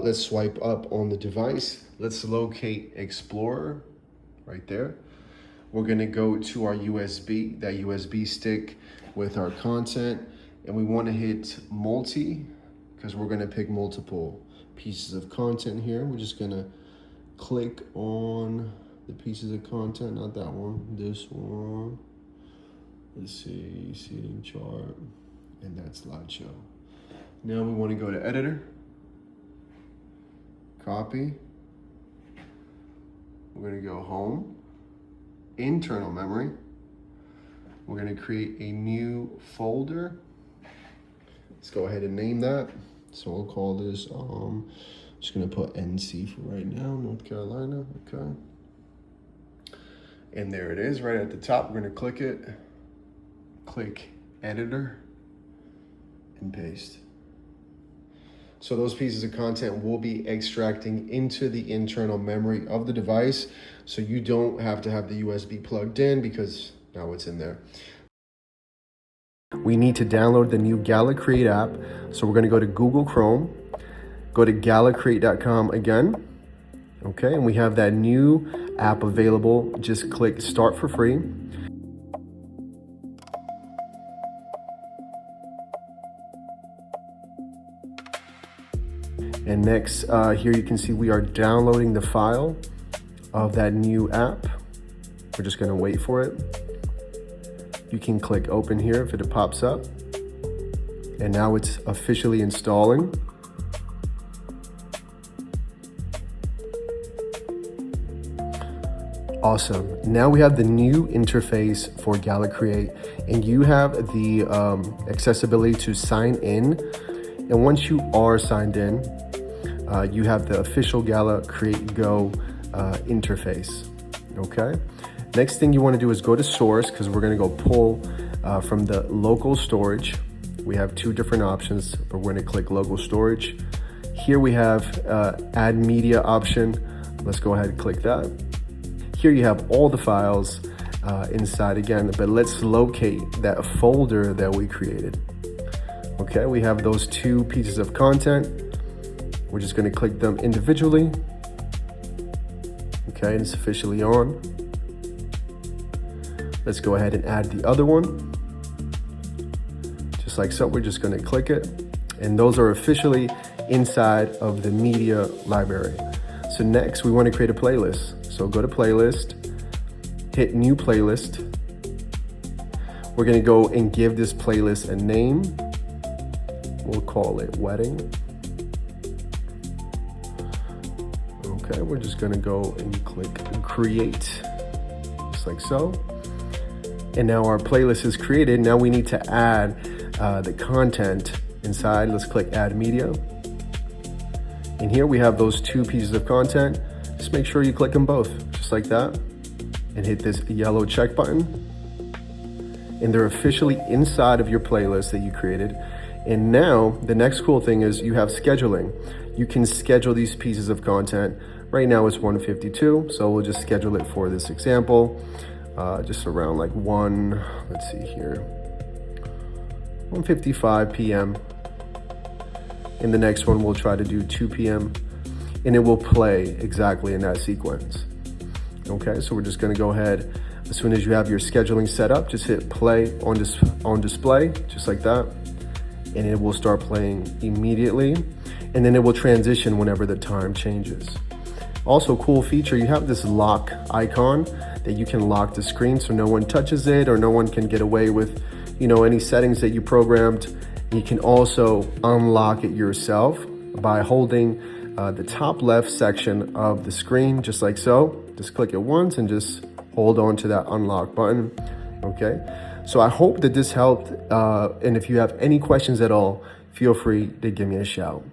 Let's swipe up on the device. Let's locate Explorer right there. We're gonna go to our USB, that USB stick with our content, and we wanna hit multi, because we're gonna pick multiple pieces of content here. We're just gonna click on the pieces of content, not that one, this one. Let's see, seating chart, and that slideshow. Now we wanna go to editor, copy. We're gonna go home, internal memory. We're gonna create a new folder. Let's go ahead and name that. So we'll call this, just gonna put NC for right now, North Carolina, okay. And there it is, right at the top. We're gonna click it, click editor, and paste. So those pieces of content will be extracting into the internal memory of the device. So you don't have to have the USB plugged in because now it's in there. We need to download the new Gala Create app. So we're gonna go to Google Chrome, go to galacreate.com again. Okay, and we have that new app available. Just click start for free. And next, here you can see we are downloading the file of that new app. We're just gonna wait for it. You can click open here if it pops up. And now it's officially installing. Awesome. Now we have the new interface for Gala Create, and you have the accessibility to sign in. And once you are signed in, you have the official Gala Create Go interface, okay? Next thing you wanna do is go to source, because we're gonna go pull from the local storage. We have two different options, but we're gonna click local storage. Here we have add media option. Let's go ahead and click that. Here you have all the files inside again, but let's locate that folder that we created. Okay, we have those two pieces of content. We're just gonna click them individually. Okay, it's officially on. Let's go ahead and add the other one. Just like so, we're just gonna click it. And those are officially inside of the media library. So next, we wanna create a playlist. So go to playlist, hit new playlist. We're gonna go and give this playlist a name. We'll call it wedding. Okay, we're just gonna go and click create, just like so. And now our playlist is created. Now we need to add the content inside. Let's click add media. And here we have those two pieces of content. Just make sure you click them both, just like that. And hit this yellow check button. And they're officially inside of your playlist that you created. And now the next cool thing is you have scheduling. You can schedule these pieces of content. Right now it's 1:52, so we'll just schedule it for this example. Just around like let's see here, 1:55 p.m. In the next one, we'll try to do 2 p.m. and it will play exactly in that sequence. Okay, so we're just gonna go ahead. As soon as you have your scheduling set up, just hit play on display, just like that. And it will start playing immediately. And then it will transition whenever the time changes. Also, cool feature, you have this lock icon that you can lock the screen so no one touches it or no one can get away with, any settings that you programmed. You can also unlock it yourself by holding the top left section of the screen, just like so. Just click it once and just hold on to that unlock button, okay? So I hope that this helped, and if you have any questions at all, feel free to give me a shout.